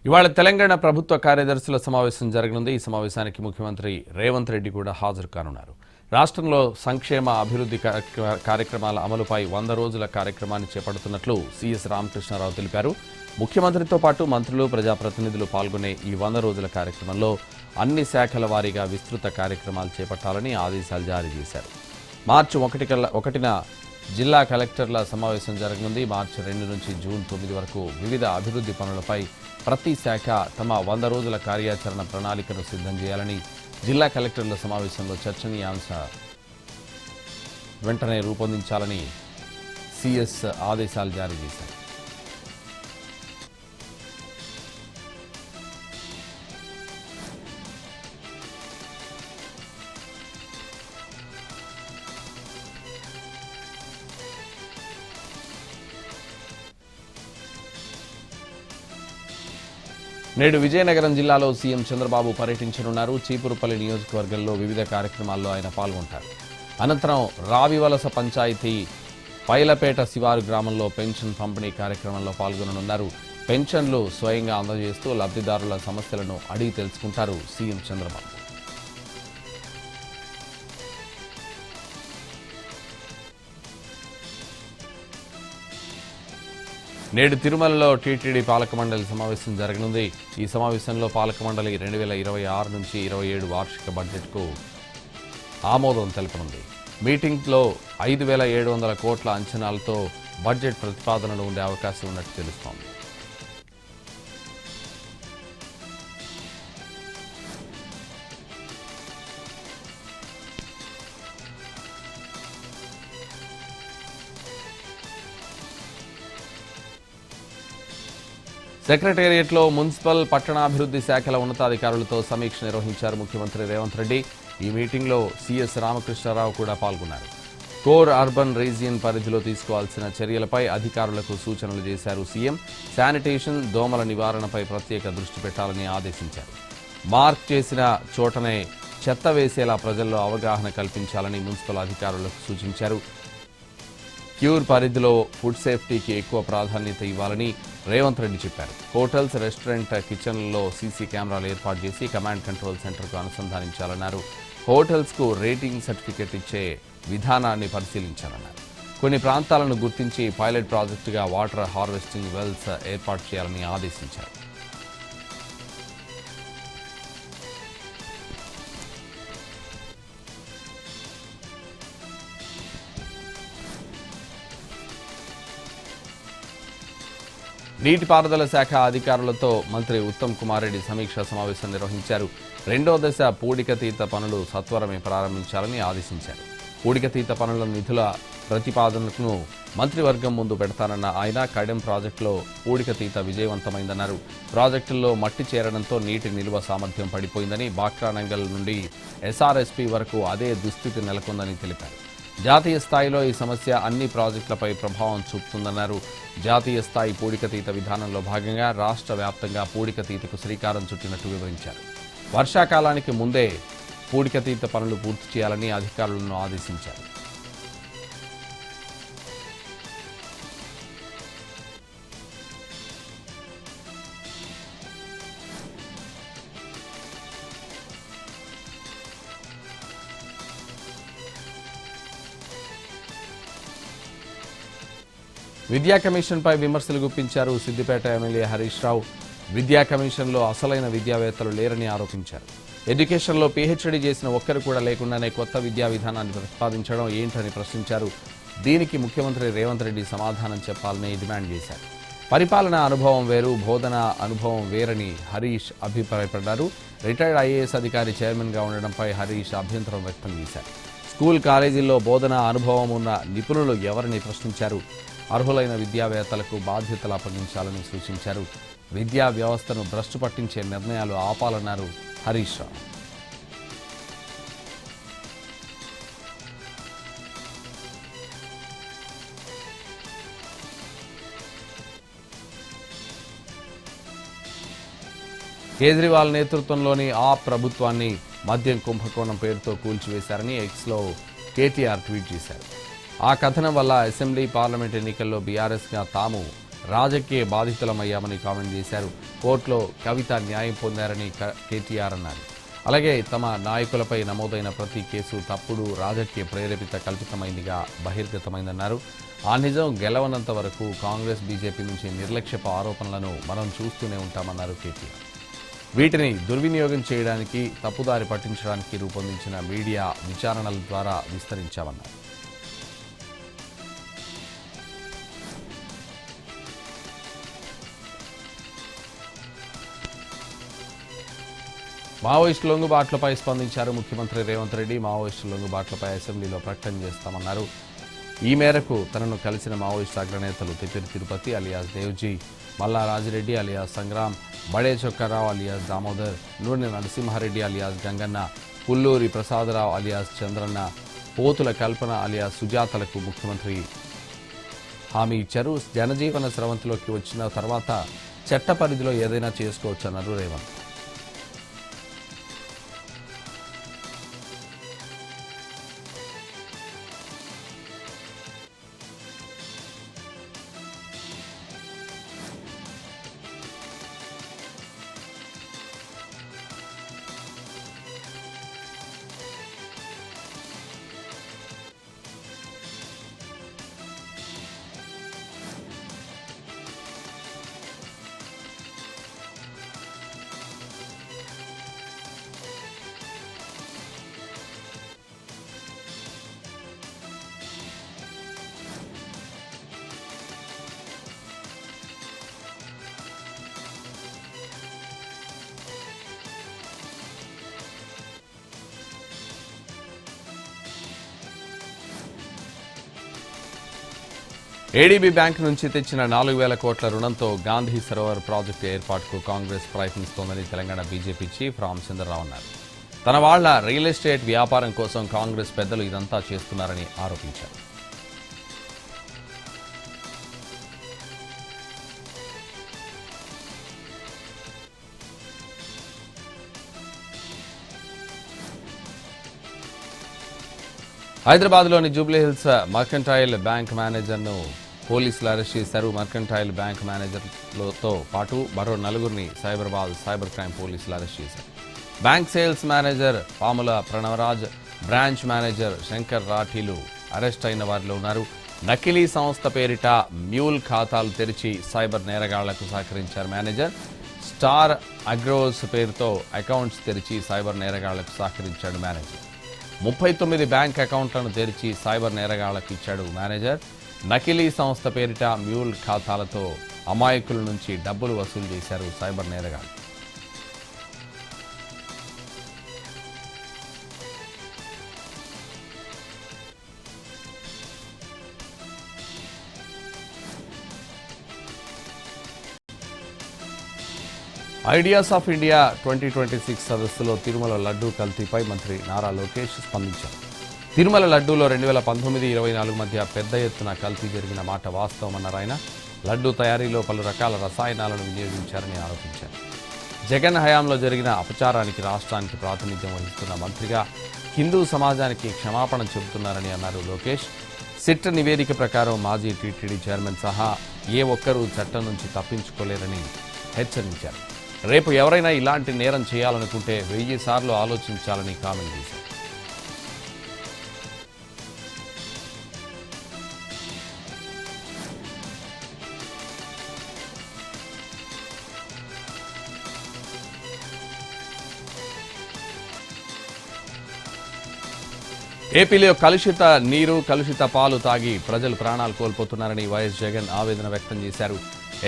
ఇవాళ తెలంగాణ ప్రభుత్వ కార్యదర్శుల సమావేశం జరగనుంది. ఈ సమావేశానికి ముఖ్యమంత్రి రేవంత్ రెడ్డి కూడా హాజరు కానున్నారు. రాష్ట్రంలో సంక్షేమ అభివృద్ధి కార్యక్రమాల అమలుపై 100 రోజుల కార్యక్రమాన్ని చేపడుతున్నట్లు సిఎస్ రామకృష్ణారావు తెలిపారు. ముఖ్యమంత్రితో పాటు మంత్రులు, ప్రజాప్రతినిధులు పాల్గొనే ఈ 100 రోజుల కార్యక్రమంలో అన్ని శాఖల వారీగా విస్తృత కార్యక్రమాలు చేపట్టాలని ఆదేశాలు జారీ చేశారు. మార్చి 1న జిల్లా కలెక్టర్ల సమావేశం జరగనుంది. మార్చి 2 నుంచి జూన్ 9 వరకు వివిధ అభివృద్ధి పనులపై ప్రతి శాఖ తమ 100 రోజుల కార్యాచరణ ప్రణాళికను సిద్ధం చేయాలని జిల్లా కలెక్టర్ల సమావేశంలో చర్చనీయాంశ వెంటనే రూపొందించాలని సిఎస్ ఆదేశాలు జారీ చేశారు. నేడు విజయనగరం జిల్లాలో సీఎం చంద్రబాబు పర్యటించనున్నారు. చీపురుపల్లి నియోజకవర్గంలో వివిధ కార్యక్రమాల్లో ఆయన పాల్గొంటారు. అనంతరం రావివలస పంచాయతీ పైలపేట శివారు గ్రామంలో పెన్షన్ పంపిణీ కార్యక్రమంలో పాల్గొననున్నారు. పెన్షన్లు స్వయంగా అందజేస్తూ లబ్ధిదారుల సమస్యలను అడిగి తెలుసుకుంటారు సీఎం చంద్రబాబు. నేడు తిరుమలలో టీటీడీ పాలక మండలి సమావేశం జరగనుంది. ఈ సమావేశంలో పాలక మండలి 2026 నుంచి 27 వార్షిక బడ్జెట్కు ఆమోదం తెలపనుంది. మీటింగ్లో 5,700 కోట్ల అంచనాలతో బడ్జెట్ ప్రతిపాదనలు ఉండే అవకాశం ఉన్నట్టు తెలుస్తోంది. సెక్రటేరియట్లో మున్సిపల్, పట్టణాభివృద్ధి శాఖల ఉన్నతాధికారులతో సమీక్ష నిర్వహించారు ముఖ్యమంత్రి రేవంత్ రెడ్డి. ఈ మీటింగ్లో సిఎస్ రామకృష్ణారావు కూడా పాల్గొన్నారు. కోర్ అర్బన్ రీజియన్ పరిధిలో తీసుకోవాల్సిన చర్యలపై అధికారులకు సూచనలు చేశారు సీఎం. శానిటేషన్, దోమల నివారణపై ప్రత్యేక దృష్టి పెట్టాలని ఆదేశించారు. మార్క్ చేసిన చోటనే చెత్త వేసేలా ప్రజల్లో అవగాహన కల్పించాలని మున్సిపల్ అధికారులకు సూచించారు. క్యూర్ పరిధిలో ఫుడ్ సేఫ్టీకి ఎక్కువ ప్రాధాన్యత ఇవ్వాలని రేవంత్ రెడ్డి చెప్పారు. హోటల్స్, రెస్టారెంట్ కిచెన్లలో సీసీ కెమెరాలు ఏర్పాటు చేసి కమాండ్ కంట్రోల్ సెంటర్కు అనుసంధానించాలన్నారు. హోటల్స్కు రేటింగ్ సర్టిఫికెట్ ఇచ్చే విధానాన్ని పరిశీలించాలన్నారు. కొన్ని ప్రాంతాలను గుర్తించి పైలట్ ప్రాజెక్టుగా వాటర్ హార్వెస్టింగ్ వెల్స్ ఏర్పాటు చేయాలని ఆదేశించారు. నీటిపారుదల శాఖ అధికారులతో మంత్రి ఉత్తమ్ కుమార్ రెడ్డి సమీక్షా సమావేశం నిర్వహించారు. 2వ దశ పూడికతీత పనులు సత్వరమే ప్రారంభించాలని ఆదేశించారు. పూడికతీత పనుల నిధుల ప్రతిపాదనను మంత్రివర్గం ముందు పెడతానన్న ఆయన కడెం ప్రాజెక్టులో పూడికతీత విజయవంతమైందన్నారు. ప్రాజెక్టుల్లో మట్టి చేరడంతో నీటి నిల్వ సామర్థ్యం పడిపోయిందని, బాక్రానంగల్ నుండి ఎస్ఆర్ఎస్పీ వరకు అదే దుస్థితి నెలకొందని తెలిపారు. జాతీయ స్థాయిలో ఈ సమస్య అన్ని ప్రాజెక్టులపై ప్రభావం చూపుతుందన్నారు. జాతీయ స్థాయి పూడికతీత విధానంలో భాగంగా రాష్ట్ర వ్యాప్తంగా పూడికతీతకు శ్రీకారం చుట్టినట్టు వివరించారు. వర్షాకాలానికి ముందే పూడికతీత పనులు పూర్తి చేయాలని అధికారులను ఆదేశించారు. విద్యా కమిషన్పై విమర్శలు గుప్పించారు సిద్దిపేట ఎమ్మెల్యే హరీష్ రావు. విద్యా కమిషన్లో అసలైన విద్యావేత్తలు లేరని ఆరోపించారు. ఎడ్యుకేషన్లో పీహెచ్డీ చేసిన ఒక్కరు కూడా లేకుండానే కొత్త విద్యా విధానాన్ని ప్రతిపాదించడం ఏంటని ప్రశ్నించారు. దీనికి ముఖ్యమంత్రి రేవంత్ రెడ్డి సమాధానం చెప్పాలని డిమాండ్ చేశారు. పరిపాలనా అనుభవం వేరు, బోధన అనుభవం వేరని హరీష్ అభిప్రాయపడ్డారు. రిటైర్డ్ ఐఏఎస్ అధికారి చైర్మన్గా ఉండడంపై హరీష్ అభ్యంతరం వ్యక్తం చేశారు. స్కూల్, కాలేజీల్లో బోధన అనుభవం ఉన్న నిపుణులు ఎవరిని ప్రశ్నించారు. అర్హులైన విద్యావేత్తలకు బాధ్యతలు అప్పగించాలని సూచించారు. విద్యా వ్యవస్థను భ్రష్టు పట్టించే నిర్ణయాలు ఆపాలన్నారు హరీష్ రావు. కేజ్రీవాల్ నేతృత్వంలోని ఆప్ ప్రభుత్వాన్ని మద్యం కుంభకోణం పేరుతో కూల్చివేశారని ఎక్స్లో కేటీఆర్ ట్వీట్ చేశారు. ఆ కథనం వల్ల అసెంబ్లీ, పార్లమెంట్ ఎన్నికల్లో బీఆర్ఎస్గా తాము రాజకీయ బాధితులమయ్యామని కామెంట్ చేశారు. కోర్టులో కవిత న్యాయం పొందారని కేటీఆర్ అన్నారు. అలాగే తమ నాయకులపై నమోదైన ప్రతి కేసు తప్పుడు, రాజకీయ ప్రేరేపిత, కల్పితమైందిగా బహిర్గతమైందన్నారు. ఆ నిజం గెలవనంత వరకు కాంగ్రెస్, బీజేపీ నుంచి నిర్లక్ష్యపు ఆరోపణలను మనం చూస్తూనే ఉంటామన్నారు కేటీఆర్. వీటిని దుర్వినియోగం చేయడానికి, తప్పుదారి పట్టించడానికి రూపొందించిన మీడియా విచారణల ద్వారా విస్తరించామన్నారు. మావోయిస్టు లొంగుబాట్లపై స్పందించారు ముఖ్యమంత్రి రేవంత్ రెడ్డి. మావోయిస్టు లొంగుబాట్లపై అసెంబ్లీలో ప్రకటన చేస్తామన్నారు. ఈ మేరకు తనను కలిసిన మావోయిస్టు అగ్రనేతలు తిప్పిరి తిరుపతి అలియాస్ దేవ్జీ, మల్లా రాజిరెడ్డి అలియాస్ సంగ్రామ్, బడే చొక్కారావు అలియాస్ దామోదర్, నూనె నరసింహారెడ్డి అలియాస్ గంగన్న, పుల్లూరి ప్రసాదరావు అలియాస్ చంద్రన్న, పోతుల కల్పన అలియాస్ సుజాతలకు ముఖ్యమంత్రి హామీ ఇచ్చారు. జనజీవన స్రవంతిలోకి వచ్చిన తర్వాత చట్ట పరిధిలో ఏదైనా చేసుకోవచ్చన్నారు రేవంత్. ఏడీబీ బ్యాంక్ నుంచి తెచ్చిన 4,000 కోట్ల రుణంతో గాంధీ సరోవర్ ప్రాజెక్టు ఏర్పాటుకు కాంగ్రెస్ ప్రయత్నిస్తోందని తెలంగాణ బీజేపీ చీఫ్ రామచంద్రరావు అన్నారు. తన వాళ్ల రియల్ ఎస్టేట్ వ్యాపారం కోసం కాంగ్రెస్ పెద్దలు ఇదంతా చేస్తున్నారని ఆరోపించారు. హైదరాబాద్లోని జూబ్లీహిల్స్ మర్కంటైల్ బ్యాంక్ మేనేజర్ను పోలీసులు అరెస్ట్ చేశారు. మర్కంటైల్ బ్యాంక్ మేనేజర్లతో పాటు మరో 4గురిని సైబరాబాద్ సైబర్ క్రైమ్ పోలీసులు అరెస్ట్ చేశారు. బ్యాంక్ సేల్స్ మేనేజర్ పాముల ప్రణవరాజ్, బ్రాంచ్ మేనేజర్ శంకర్ రాఠీలు అరెస్ట్ అయిన వారిలో ఉన్నారు. నకిలీ సంస్థ పేరిట మ్యూల్ ఖాతాలు తెరిచి సైబర్ నేరగాళ్లకు సహకరించారు మేనేజర్. స్టార్ అగ్రోస్ పేరుతో అకౌంట్స్ తెరిచి సైబర్ నేరగాళ్లకు సహకరించాడు మేనేజర్. 39 బ్యాంక్ అకౌంట్లను తెరిచి సైబర్ నేరగాళ్లకు ఇచ్చాడు మేనేజర్. నకిలీ సంస్థ పేరిట మ్యూల్ ఖాతాలతో అమాయకుల నుంచి డబ్బులు వసూలు చేశారు సైబర్ నేరగాళ్లు. ఐడియాస్ ఆఫ్ ఇండియా 2026 సదస్సులో తిరుమల లడ్డూ కల్తీపై మంత్రి నారా లోకేష్ స్పందించారు. తిరుమల లడ్డూలో 2019-24 మధ్య పెద్ద ఎత్తున కల్తీ జరిగిన మాట వాస్తవమన్నారు ఆయన. లడ్డూ తయారీలో పలు రకాల రసాయనాలను వినియోగించారని ఆరోపించారు. జగన్ హయాంలో జరిగిన అపచారానికి రాష్ట్రానికి ప్రాతినిధ్యం వహిస్తున్న మంత్రిగా హిందూ సమాజానికి క్షమాపణ చెబుతున్నారని అన్నారు లోకేష్. సిట్ నివేదిక ప్రకారం మాజీ టీటీడీ చైర్మన్ సహా ఏ ఒక్కరూ చట్టం నుంచి తప్పించుకోలేరని హెచ్చరించారు. రేపు ఎవరైనా ఇలాంటి నేరం చేయాలనుకుంటే 1000 సార్లు ఆలోచించాలని కామెంట్ చేశారు. ఏపీలో కలుషిత నీరు, కలుషిత పాలు తాగి ప్రజలు ప్రాణాలు కోల్పోతున్నారని వైఎస్ జగన్ ఆవేదన వ్యక్తం చేశారు.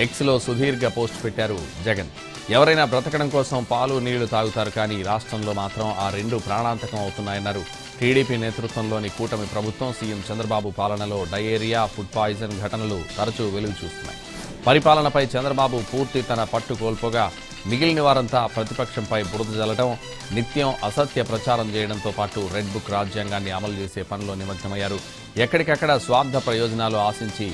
ఎక్స్లో సుదీర్ఘ పోస్ట్ పెట్టారు జగన్. ఎవరైనా బ్రతకడం కోసం పాలు, నీళ్లు తాగుతారు, కానీ రాష్ట్రంలో మాత్రం ఆ రెండు ప్రాణాంతకం అవుతున్నాయన్నారు. టీడీపీ నేతృత్వంలోని కూటమి ప్రభుత్వం సీఎం చంద్రబాబు పాలనలో డయేరియా, ఫుడ్ పాయిజన్ ఘటనలు తరచూ వెలుగు చూస్తున్నాయి. పరిపాలనపై చంద్రబాబు పూర్తి తన పట్టు కోల్పోగా మిగిలిన వారంతా ప్రతిపక్షంపై బురద జల్లడం, నిత్యం అసత్య ప్రచారం చేయడంతో పాటు రెడ్ బుక్ రాజ్యాంగాన్ని అమలు చేసే పనిలో నిమగ్నమయ్యారు. ఎక్కడికక్కడ స్వార్థ ప్రయోజనాలు ఆశించి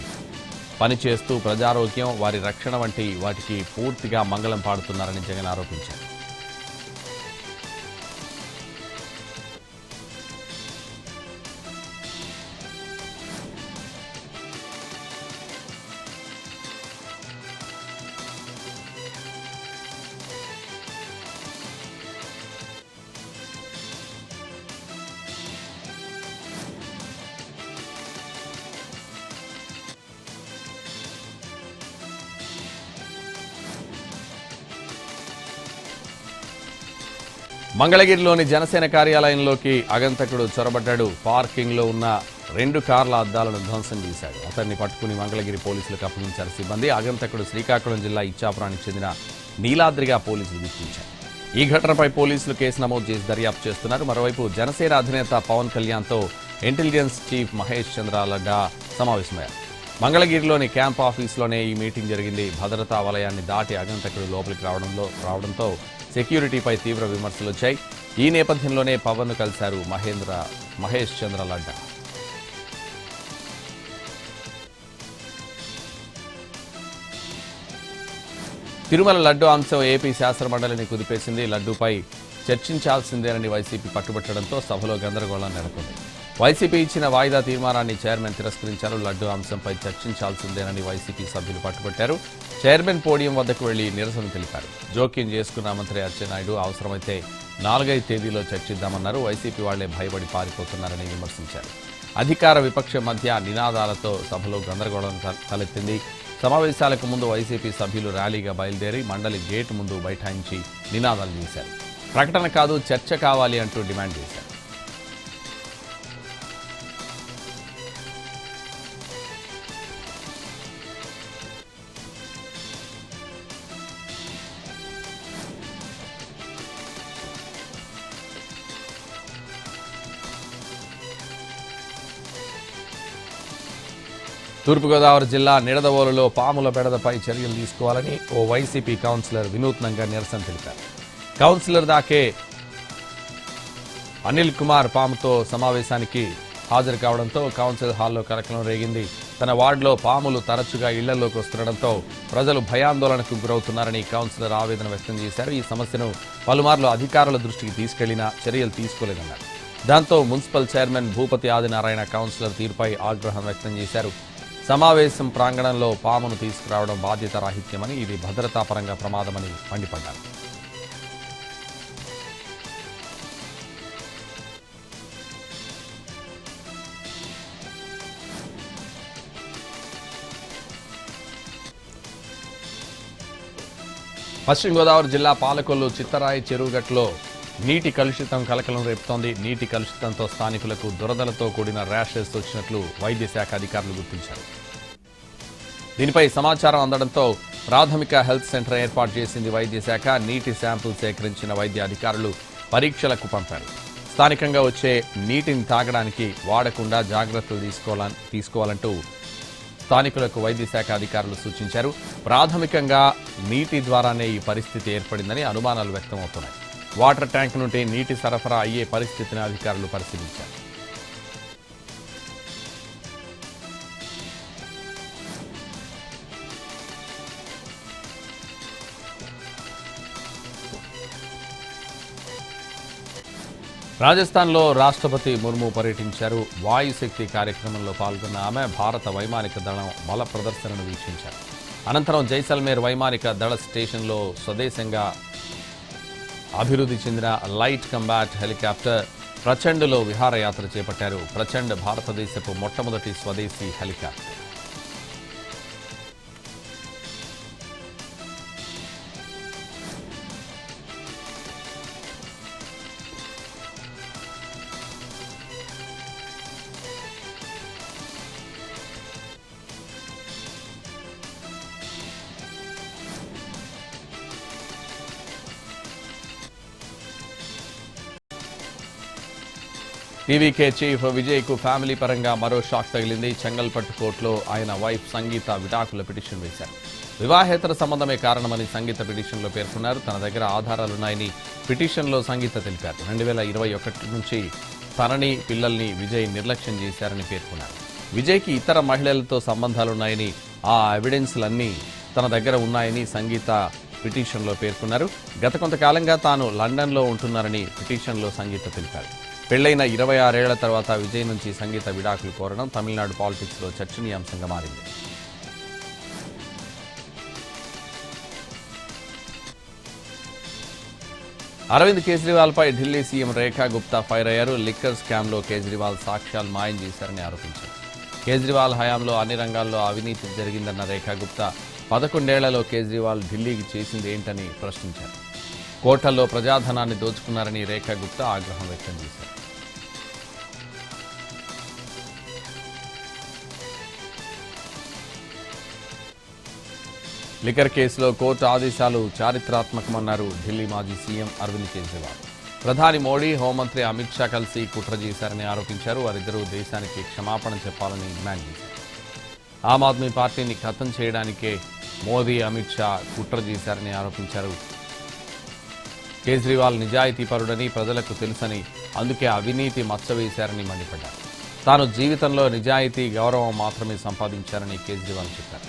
పనిచేస్తూ ప్రజారోగ్యం, వారి రక్షణ వంటి వాటికి పూర్తిగా మంగళం పాడుతున్నారని జగన్ ఆరోపించారు. మంగళగిరిలోని జనసేన కార్యాలయంలోకి ఆగంతకుడు చొరబడ్డాడు. పార్కింగ్లో ఉన్న 2 కార్ల అద్దాలను ధ్వంసం చేశాడు. అతన్ని పట్టుకుని మంగళగిరి పోలీసులకు అప్పగించారు సిబ్బంది. ఆగంతకుడు శ్రీకాకుళం జిల్లా ఇచ్చాపురానికి చెందిన నీలాద్రిగా పోలీసులు గుర్తించారు. ఈ ఘటనపై పోలీసులు కేసు నమోదు చేసి దర్యాప్తు చేస్తున్నారు. మరోవైపు జనసేన అధినేత పవన్ కళ్యాణ్తో ఇంటెలిజెన్స్ చీఫ్ మహేష్ చంద్ర లడ్డా సమావేశమయ్యారు. మంగళగిరిలోని క్యాంప్ ఆఫీసులోనే ఈ మీటింగ్ జరిగింది. భద్రతా వలయాన్ని దాటి ఆగంతకుడు లోపలికి రావడంతో సెక్యూరిటీపై తీవ్ర విమర్శలు వచ్చాయి. ఈ నేపథ్యంలోనే పవన్ను కలిశారు మహేష్ చంద్ర లడ్డా. తిరుమల లడ్డు అంశం ఏపీ శాసనమండలిని కుదిపేసింది. లడ్డూపై చర్చించాల్సిందేనని వైసీపీ పట్టుబట్టడంతో సభలో గందరగోళం నెలకొంది. వైసీపీ ఇచ్చిన వాయిదా తీర్మానాన్ని చైర్మన్ తిరస్కరించారు. లడ్డు అంశంపై చర్చించాల్సిందేనని వైసీపీ సభ్యులు పట్టుబట్టారు. చైర్మన్ పోడియం వద్దకు వెళ్లి నిరసన తెలిపారు. జోక్యం చేసుకున్న మంత్రి అచ్చెన్నాయుడు అవసరమైతే 4-5 తేదీలో చర్చిద్దామన్నారు. వైసీపీ వాళ్లే భయపడి పారిపోతున్నారని విమర్శించారు. అధికార విపక్షం మధ్య నినాదాలతో సభలో గందరగోళం తలెత్తింది. సమావేశాలకు ముందు వైసీపీ సభ్యులు ర్యాలీగా బయలుదేరి మండలి గేటు ముందు బైఠాయించి నినాదాలు చేశారు. ప్రకటన కాదు, చర్చ కావాలి అంటూ డిమాండ్ చేశారు. తూర్పుగోదావరి జిల్లా నిడదవోలులో పాముల బెడదపై చర్యలు తీసుకోవాలని ఓ వైసీపీ కౌన్సిలర్ వినూత్నంగా నిరసన తెలిపారు. కౌన్సిలర్ దాకే అనిల్ కుమార్ పాముతో సమావేశానికి హాజరు కావడంతో కౌన్సిల్ హాల్లో కలకలం రేగింది. తన వార్డులో పాములు తరచుగా ఇళ్లలోకి వస్తుండటంతో ప్రజలు భయాందోళనకు గురవుతున్నారని కౌన్సిలర్ ఆవేదన వ్యక్తం చేశారు. ఈ సమస్యను పలుమార్లు అధికారుల దృష్టికి తీసుకెళ్లినా చర్యలు తీసుకోలేదన్నారు. దాంతో municipal chairman Bhupathi Adinarayana councillor తీరుపై ఆగ్రహం వ్యక్తం చేశారు. సమావేశం ప్రాంగణంలో పామును తీసుకురావడం బాధ్యత రాహిత్యమని, ఇది భద్రతాపరంగా ప్రమాదమని మండిపడ్డారు. పశ్చిమ గోదావరి జిల్లా పాలకొల్లు చిత్తరాయి చెరువుగట్టులో నీటి కలుషితం కలకలం రేపుతోంది. నీటి కలుషితంతో స్థానికులకు దురదలతో కూడిన ర్యాషెస్ వచ్చినట్లు వైద్య శాఖ అధికారులు గుర్తించారు. దీనిపై సమాచారం అందడంతో ప్రాథమిక హెల్త్ సెంటర్ ఏర్పాటు చేసింది వైద్య శాఖ. నీటి శాంపుల్ సేకరించిన వైద్య అధికారులు పరీక్షలకు పంపారు. స్థానికంగా వచ్చే నీటిని తాగడానికి వాడకుండా జాగ్రత్తలు తీసుకోవాలంటూ స్థానికులకు వైద్య శాఖ అధికారులు సూచించారు. ప్రాథమికంగా నీటి ద్వారానే ఈ పరిస్థితి ఏర్పడిందని అనుమానాలు వ్యక్తమవుతున్నాయి. వాటర్ ట్యాంక్ నుండి నీటి సరఫరా అయ్యే పరిస్థితిని అధికారులు పరిశీలించారు. రాజస్థాన్లో రాష్ట్రపతి ముర్ము పర్యటించారు. వాయుశక్తి కార్యక్రమంలో పాల్గొన్న ఆమె భారత వైమానిక దళం బల ప్రదర్శనను వీక్షించారు. అనంతరం జైసల్మేర్ వైమానిక దళ స్టేషన్లో స్వదేశంగా అభివృద్ధి చెందిన లైట్ కంబాట్ హెలికాప్టర్ ప్రచండ్లో విహారయాత్ర చేపట్టారు. ప్రచండ్ భారతదేశపు మొట్టమొదటి స్వదేశీ హెలికాప్టర్. టీవీకే చీఫ్ విజయ్కు ఫ్యామిలీ పరంగా మరో షాక్ తగిలింది. చెంగల్పట్టు కోర్టులో ఆయన వైఫ్ సంగీత విడాకుల పిటిషన్ వేశారు. వివాహేతర సంబంధమే కారణమని సంగీత పిటిషన్లో పేర్కొన్నారు. తన దగ్గర ఆధారాలున్నాయని పిటిషన్లో సంగీత తెలిపారు. 2021 నుంచి తనని పిల్లల్ని విజయ్ నిర్లక్ష్యం చేశారని పేర్కొన్నారు. విజయ్కి ఇతర మహిళలతో సంబంధాలున్నాయని, ఆ ఎవిడెన్స్లన్నీ తన దగ్గర ఉన్నాయని సంగీత పిటిషన్లో పేర్కొన్నారు. గత కొంతకాలంగా తాను లండన్లో ఉంటున్నారని పిటిషన్లో సంగీత తెలిపారు. పెళ్లైన 26 ఏళ్ల తర్వాత విజయ్ నుంచి సంగీత విడాకులు కోరడం తమిళనాడు పాలిటిక్స్లో చర్చనీయాంశంగా మారింది. అరవింద్ కేజ్రీవాల్పై ఢిల్లీ సీఎం రేఖా గుప్తా ఫైర్ అయ్యారు. లిక్కర్ స్కామ్లో కేజ్రీవాల్ సాక్ష్యాలు మాయం చేశారని ఆరోపించారు. కేజ్రీవాల్ హయాంలో అన్ని రంగాల్లో అవినీతి జరిగిందన్న రేఖా గుప్తా 11 ఏళ్లలో కేజ్రీవాల్ ఢిల్లీకి చేసింది ఏంటని ప్రశ్నించారు. కోట్లలో ప్రజాధనాన్ని దోచుకున్నారని రేఖా గుప్తా ఆగ్రహం వ్యక్తం చేశారు. లిక్కర్ కేసులో కోర్టు ఆదేశాలు చారిత్రాత్మకమన్నారు ఢిల్లీ మాజీ సీఎం అరవింద్ కేజ్రీవాల్. ప్రధాని మోడీ, హోంమంత్రి అమిత్ షా కలిసి కుట్ర చేశారని ఆరోపించారు. వారిద్దరూ దేశానికి క్షమాపణ చెప్పాలని డిమాండ్ చేశారు. ఆమ్ ఆద్మీ పార్టీని ఖతం చేయడానికే మోదీ, అమిత్ షా కుట్ర చేశారని ఆరోపించారు. కేజ్రీవాల్ నిజాయితీపరుడని ప్రజలకు తెలుసని, అందుకే అవినీతి మచ్చవేశారని మండిపడ్డారు. తాను జీవితంలో నిజాయితీ, గౌరవం మాత్రమే సంపాదించారని కేజ్రీవాల్ చెప్పారు.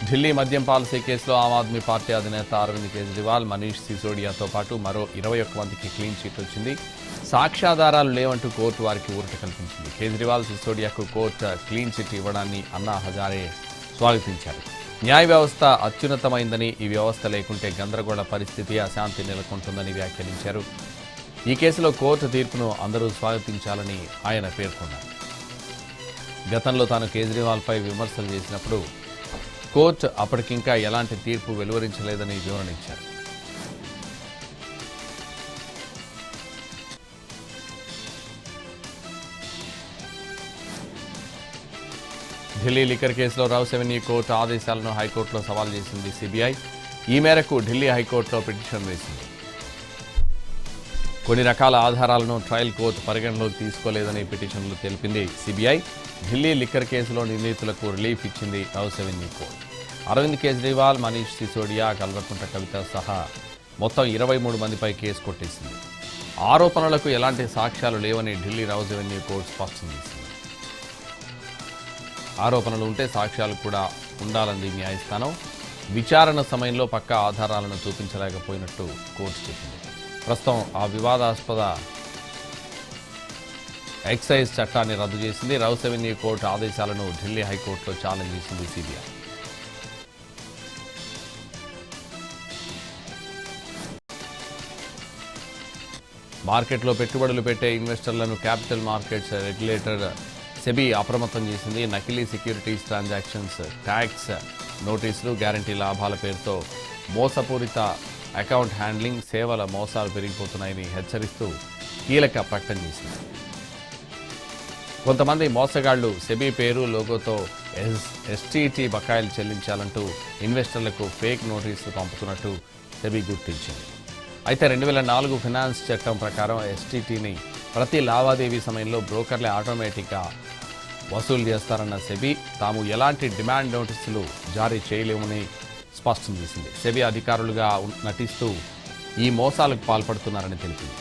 ఢిల్లీ మద్యం పాలసీ కేసులో ఆమ్ ఆద్మీ పార్టీ అధినేత అరవింద్ కేజ్రీవాల్, మనీష్ సిసోడియాతో పాటు మరో 21 మందికి క్లీన్ చిట్ వచ్చింది. సాక్ష్యాధారాలు లేవంటూ కోర్టు వారికి ఊరట కల్పించింది. Kejriwal, సిసోడియాకు court clean chit ఇవ్వడాన్ని Anna Hazare స్వాగతించారు. న్యాయ వ్యవస్థ అత్యున్నతమైందని, ఈ వ్యవస్థ లేకుంటే గందరగోళ పరిస్థితి, అశాంతి నెలకొంటుందని వ్యాఖ్యానించారు. ఈ కేసులో కోర్టు తీర్పును అందరూ స్వాగతించాలని ఆయన పేర్కొన్నారు. గతంలో తాను కేజ్రీవాల్పై విమర్శలు చేసినప్పుడు కోర్టు అప్పటికింకా ఎలాంటి తీర్పు వెలువరించలేదని వివరణించారు. ఢిల్లీ లిక్కర్ కేసులో రౌస్ అవెన్యూ కోర్టు ఆదేశాలను హైకోర్టులో సవాల్ చేసింది సిబిఐ. ఈ మేరకు ఢిల్లీ హైకోర్టులో పిటిషన్ వేసింది. కొన్ని రకాల ఆధారాలను ట్రయల్ కోర్టు పరిగణలోకి తీసుకోలేదని పిటిషన్లు తెలిపింది సిబిఐ. ఢిల్లీ లిక్కర్ కేసులో నిందితులకు రిలీఫ్ ఇచ్చింది Rouse Avenue court. Arvind Kejriwal, Manish Sisodia, Kalvakuntla Kavitha సహా మొత్తం 23 మందిపై కేసు కొట్టేసింది. ఆరోపణలకు ఎలాంటి సాక్ష్యాలు లేవని ఢిల్లీ రౌస్ అవెన్యూ కోర్టు స్పష్టం చేసింది. ఆరోపణలు ఉంటే సాక్ష్యాలు కూడా ఉండాలంది న్యాయస్థానం. విచారణ సమయంలో పక్కా ఆధారాలను చూపించలేకపోయినట్టు కోర్టు చెప్పింది. ప్రస్తుతం ఆ వివాదాస్పద ఎక్సైజ్ చట్టాన్ని రద్దు చేసింది. రౌస్ అవెన్యూ కోర్టు ఆదేశాలను ఢిల్లీ హైకోర్టులో ఛాలెంజ్ చేసింది సిబిఐ. మార్కెట్లో పెట్టుబడులు పెట్టే ఇన్వెస్టర్లను క్యాపిటల్ మార్కెట్స్ రెగ్యులేటర్ సెబీ అప్రమత్తం చేసింది. నకిలీ సెక్యూరిటీస్ ట్రాన్సాక్షన్స్, ట్యాక్స్ నోటీసులు, గ్యారంటీ లాభాల పేరుతో మోసపూరిత అకౌంట్ హ్యాండ్లింగ్ సేవల మోసాలు పెరిగిపోతున్నాయని హెచ్చరిస్తూ కీలక ప్రకటన చేసింది. కొంతమంది మోసగాళ్లు సెబీ పేరు, లోగోతో ఎస్టీటీ బకాయిలు చెల్లించాలంటూ ఇన్వెస్టర్లకు ఫేక్ నోటీసులు పంపుతున్నట్టు సెబీ గుర్తించింది. అయితే 2004 ఫైనాన్స్ చట్టం ప్రకారం ఎస్టీటీని ప్రతి లావాదేవీ సమయంలో బ్రోకర్లే ఆటోమేటిక్గా వసూలు చేస్తారన్న సెబీ తాము ఎలాంటి డిమాండ్ నోటీసులు జారీ చేయలేమని స్పష్టం చేసింది. సెబీ అధికారులుగా నటిస్తూ ఈ మోసాలకు పాల్పడుతున్నారని తెలిపింది.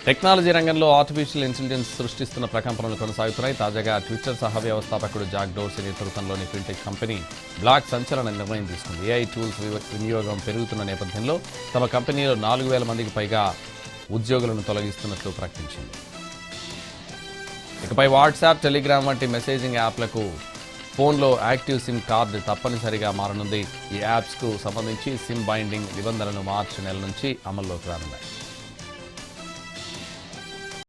టెక్నాలజీ రంగంలో ఆర్టిఫిషియల్ ఇంటెలిజెన్స్ సృష్టిస్తున్న ప్రకంపనలు కొనసాగుతున్నాయి. తాజాగా ట్విట్టర్ సహ వ్యవస్థాపకుడు జాక్ డోర్సీ నేతృత్వంలోని ఫిన్టెక్ కంపెనీ బ్లాక్ సంచలన నిర్ణయం తీసుకుంది. ఏఐ టూల్స్ వినియోగం పెరుగుతున్న నేపథ్యంలో తమ కంపెనీలో 4,000 మందికి పైగా ఉద్యోగులను తొలగిస్తున్నట్లు ప్రకటించింది. ఇకపై వాట్సాప్, టెలిగ్రామ్ వంటి మెసేజింగ్ యాప్లకు ఫోన్లో యాక్టివ్ సిమ్ కార్డు తప్పనిసరిగా మారనుంది. ఈ యాప్స్కు సంబంధించి సిమ్ బైండింగ్ నిబంధనలు మార్చి నెల నుంచి అమల్లోకి రానున్నాయి.